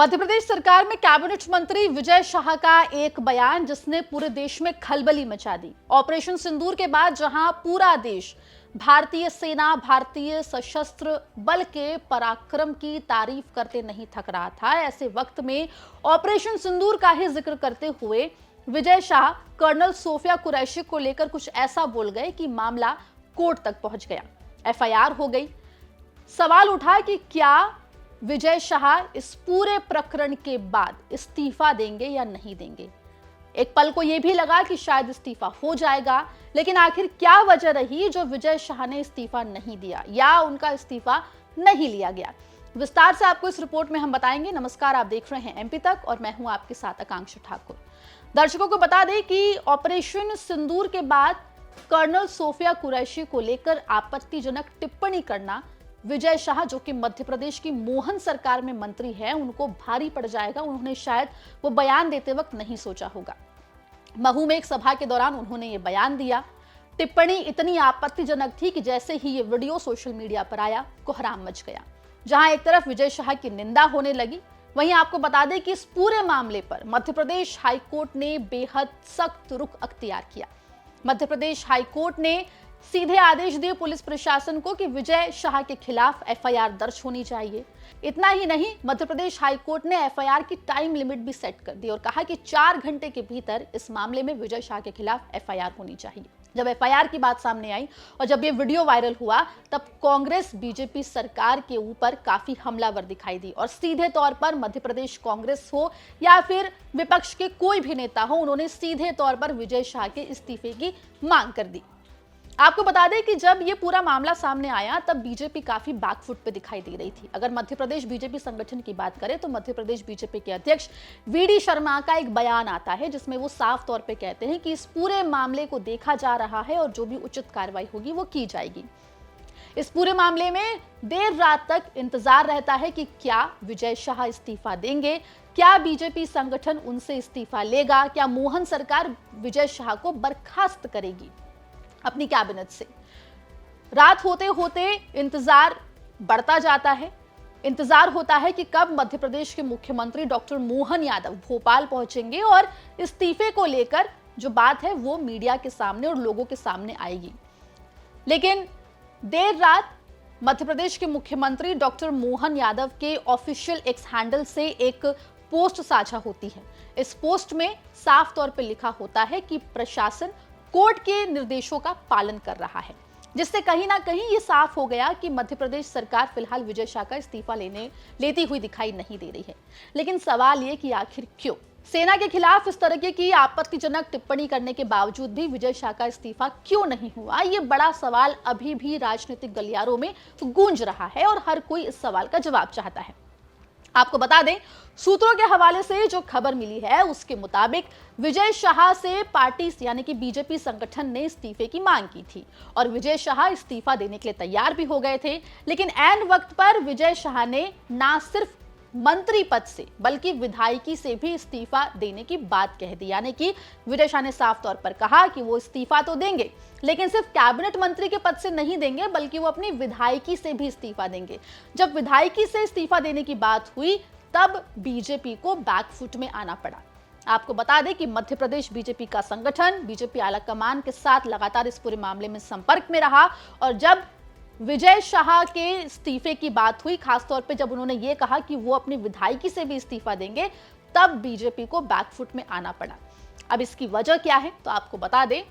मध्य प्रदेश सरकार में कैबिनेट मंत्री विजय शाह का एक बयान जिसने पूरे देश में खलबली मचा दी। ऑपरेशन सिंदूर के बाद जहां पूरा देश भारतीय सेना, भारतीय सशस्त्र बल के पराक्रम की तारीफ करते नहीं थक रहा था, ऐसे वक्त में ऑपरेशन सिंदूर का ही जिक्र करते हुए विजय शाह कर्नल सोफिया कुरैशी को लेकर कुछ ऐसा बोल गए कि मामला कोर्ट तक पहुंच गया, एफआईआर हो गई। सवाल उठा कि क्या विजय शाह इस पूरे प्रकरण के बाद इस्तीफा देंगे या नहीं देंगे। एक पल को यह भी लगा कि शायद इस्तीफा हो जाएगा, लेकिन आखिर क्या वजह रही जो विजय शाह ने इस्तीफा नहीं दिया या उनका इस्तीफा नहीं लिया गया। विस्तार से आपको इस रिपोर्ट में हम बताएंगे। नमस्कार, आप देख रहे हैं एमपी तक और मैं हूं आपके साथ आकांक्षा ठाकुर। दर्शकों को बता दें कि ऑपरेशन सिंदूर के बाद कर्नल सोफिया कुरैशी को लेकर आपत्तिजनक टिप्पणी करना विजय शाह, जो कि मध्य प्रदेश की मोहन सरकार में मंत्री है, उनको भारी पड़ जाएगा। उन्होंने शायद वो बयान देते वक्त नहीं सोचा होगा। महू में एक सभा के दौरान उन्होंने ये बयान दिया। टिप्पणी इतनी आपत्तिजनक थी कि जैसे ही ये वीडियो सोशल मीडिया पर आया, कोहराम मच गया। जहां एक तरफ विजय शाह की निंदा होने लगी, वहीं आपको बता दें कि इस पूरे मामले पर मध्य प्रदेश हाईकोर्ट ने बेहद सख्त रुख अख्तियार किया। मध्य प्रदेश हाईकोर्ट ने सीधे आदेश दिए पुलिस प्रशासन को कि विजय शाह के खिलाफ एफआईआर दर्ज होनी चाहिए। इतना ही नहीं, मध्य प्रदेश हाईकोर्ट ने एफआईआर की टाइम लिमिट भी सेट कर दी और कहा कि 4 घंटे के भीतर इस मामले में विजय शाह के खिलाफ एफआईआर होनी चाहिए। जब एफआईआर की बात सामने आई और जब ये वीडियो वायरल हुआ, तब कांग्रेस बीजेपी सरकार के ऊपर काफी हमलावर दिखाई दी और सीधे तौर पर मध्य प्रदेश कांग्रेस हो या फिर विपक्ष के कोई भी नेता हो, उन्होंने सीधे तौर पर विजय शाह के इस्तीफे की मांग कर दी। आपको बता दें कि जब ये पूरा मामला सामने आया तब बीजेपी काफी बैकफुट पे दिखाई दे रही थी। अगर मध्य प्रदेश बीजेपी संगठन की बात करें तो मध्य प्रदेश बीजेपी के अध्यक्ष वीडी शर्मा का एक बयान आता है जिसमें वो साफ तौर पे कहते हैं कि इस पूरे मामले को देखा जा रहा है और जो भी उचित कार्रवाई होगी वो की जाएगी। इस पूरे मामले में देर रात तक इंतजार रहता है कि क्या विजय शाह इस्तीफा देंगे, क्या बीजेपी संगठन उनसे इस्तीफा लेगा, क्या मोहन सरकार विजय शाह को बर्खास्त करेगी अपनी कैबिनेट से। रात होते होते इंतजार बढ़ता जाता है। इंतजार होता है कि कब मध्य प्रदेश के मुख्यमंत्री डॉक्टर मोहन यादव भोपाल पहुंचेंगे और इस्तीफे को लेकर जो बात है वो मीडिया के सामने और लोगों के सामने आएगी। लेकिन देर रात मध्य प्रदेश के मुख्यमंत्री डॉक्टर मोहन यादव के ऑफिशियल एक्स हैंडल से एक पोस्ट साझा होती है। इस पोस्ट में साफ तौर पर लिखा होता है कि प्रशासन कोर्ट के निर्देशों का पालन कर रहा है, जिससे कहीं ना कहीं ये साफ हो गया कि मध्य प्रदेश सरकार फिलहाल विजय शाह का इस्तीफा लेती हुई दिखाई नहीं दे रही है। लेकिन सवाल ये कि आखिर क्यों? सेना के खिलाफ इस तरह की आपत्तिजनक टिप्पणी करने के बावजूद भी विजय शाह का इस्तीफा क्यों नहीं हुआ? ये बड़ा सवाल अभी भी राजनीतिक गलियारों में गूंज रहा है और हर कोई इस सवाल का जवाब चाहता है। आपको बता दें, सूत्रों के हवाले से जो खबर मिली है उसके मुताबिक विजय शाह से पार्टी यानी कि बीजेपी संगठन ने इस्तीफे की मांग की थी और विजय शाह इस्तीफा देने के लिए तैयार भी हो गए थे। लेकिन ऐन वक्त पर विजय शाह ने ना सिर्फ मंत्री पद से बल्कि विधायकी से भी इस्तीफा देने की बात कह दी। यानी कि विजय शाह ने साफ तौर पर कहा कि वो इस्तीफा तो देंगे, लेकिन सिर्फ कैबिनेट मंत्री के पद से नहीं देंगे बल्कि वो अपनी विधायकी से भी इस्तीफा देंगे। जब विधायकी से इस्तीफा देने की बात हुई तब बीजेपी को बैकफुट में आना पड़ा। आपको बता दें कि मध्य प्रदेश बीजेपी का संगठन बीजेपी आलाकमान के साथ लगातार इस पूरे मामले में संपर्क में रहा और जब विजय शाह के इस्तीफे की बात हुई, खासतौर पे जब उन्होंने ये कहा कि वो अपनी विधायकी से भी इस्तीफा देंगे, तब बीजेपी को बैकफुट में आना पड़ा। अब इसकी वजह क्या है तो आपको बता दें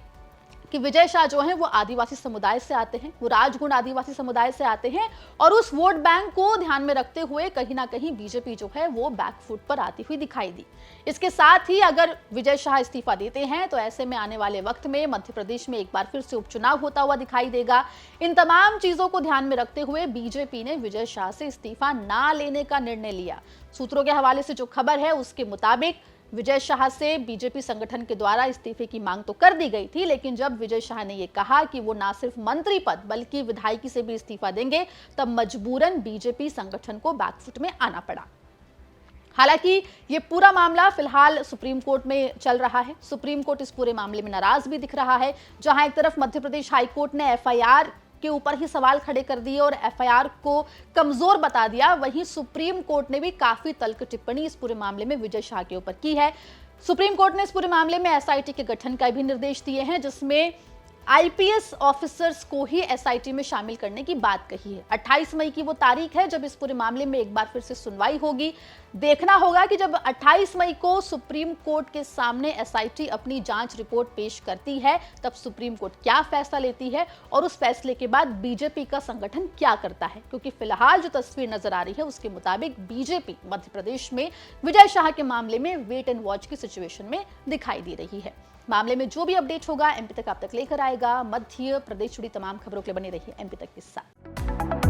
कि विजय शाह जो हैं वो आदिवासी समुदाय से आते हैं, वो राजगुण आदिवासी समुदाय से आते हैं और उस वोट बैंक को ध्यान में रखते हुए कहीं ना कहीं बीजेपी जो है वो बैकफुट पर आती हुई दिखाई दी। इसके साथ ही अगर विजय शाह इस्तीफा देते हैं तो ऐसे में आने वाले वक्त में मध्य प्रदेश में एक बार फिर से उपचुनाव होता हुआ दिखाई देगा। इन तमाम चीजों को ध्यान में रखते हुए बीजेपी ने विजय शाह से इस्तीफा ना लेने का निर्णय लिया। सूत्रों के हवाले से जो खबर है उसके मुताबिक विजय शाह से बीजेपी संगठन के द्वारा इस्तीफे की मांग तो कर दी गई थी, लेकिन जब विजय शाह ने यह कहा कि वो ना सिर्फ मंत्री पद बल्कि विधायकी से भी इस्तीफा देंगे, तब मजबूरन बीजेपी संगठन को बैकफुट में आना पड़ा। हालांकि ये पूरा मामला फिलहाल सुप्रीम कोर्ट में चल रहा है। सुप्रीम कोर्ट इस पूरे मामले में नाराज भी दिख रहा है। जहां एक तरफ मध्य प्रदेश हाईकोर्ट ने एफआईआर के ऊपर ही सवाल खड़े कर दिए और एफआईआर को कमजोर बता दिया। वहीं सुप्रीम कोर्ट ने भी काफी तल्ख टिप्पणी इस पूरे मामले में विजय शाह के ऊपर की है। सुप्रीम कोर्ट ने इस पूरे मामले में एसआईटी के गठन का भी निर्देश दिए हैं, जिसमें आईपीएस ऑफिसर्स को ही एसआईटी में शामिल करने की बात कही है। 28 मई की वो तारीख है जब इस पूरे मामले में एक बार फिर से सुनवाई होगी। देखना होगा कि जब 28 मई को सुप्रीम कोर्ट के सामने एसआईटी अपनी जांच रिपोर्ट पेश करती है, तब सुप्रीम कोर्ट क्या फैसला लेती है और उस फैसले के बाद बीजेपी का संगठन क्या करता है। क्योंकि फिलहाल जो तस्वीर नजर आ रही है उसके मुताबिक बीजेपी मध्य प्रदेश में विजय शाह के मामले में वेट एंड वॉच की सिचुएशन में दिखाई दे रही है। मामले में जो भी अपडेट होगा एमपी तक आप तक लेकर आएगा। मध्य प्रदेश जुड़ी तमाम खबरों के लिए बने रहिए एमपी तक के साथ।